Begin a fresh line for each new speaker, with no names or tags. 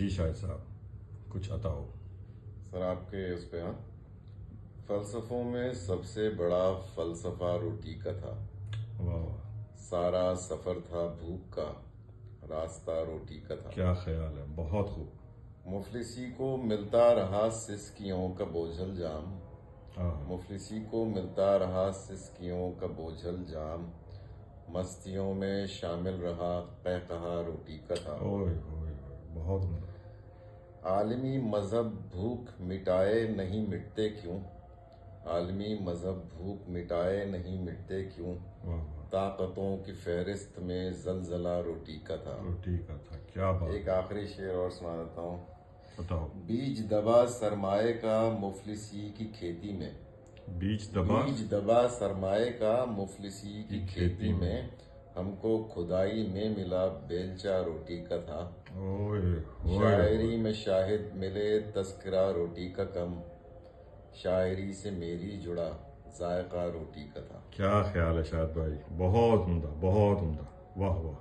جی شاہد صاحب کچھ عطا ہو.
سر آپ کے اس پہ فلسفوں میں سب سے بڑا فلسفہ روٹی کا تھا.
واہ واہ،
سارا سفر تھا بھوک کا، راستہ روٹی کا تھا.
کیا خیال ہے، بہت خوب.
مفلسی کو ملتا رہا سسکیوں کا بوجھل جام، مفلسی کو ملتا رہا سسکیوں کا بوجھل جام، مستیوں میں شامل رہا قہقہا روٹی کا تھا.
اوئے ہوئے، بہت عمدہ.
عالمی مذہب بھوک مٹائے نہیں مٹتے کیوں، عالمی مذہب بھوک مٹائے نہیں مٹتے کیوں،
واہ واہ،
طاقتوں کی فہرست میں زلزلہ روٹی کا تھا.
روٹی کا تھا. کیا بات.
ایک آخری شعر اور سنا دیتا ہوں.
بتاؤ.
بیج دبا سرمائے کا مفلسی کی کھیتی میں،
بیج دبا
بیج دبا سرمائے کا مفلسی کی کھیتی میں، ہم کو کھدائی میں ملا بیلچہ روٹی کا تھا.
اوئے ہوئے،
شاعری میں شاہد ملے تذکرہ روٹی کا کم، شاعری سے میری جڑا ذائقہ روٹی کا تھا.
کیا خیال ہے شاہد بھائی، بہت عمدہ، بہت عمدہ. واہ واہ.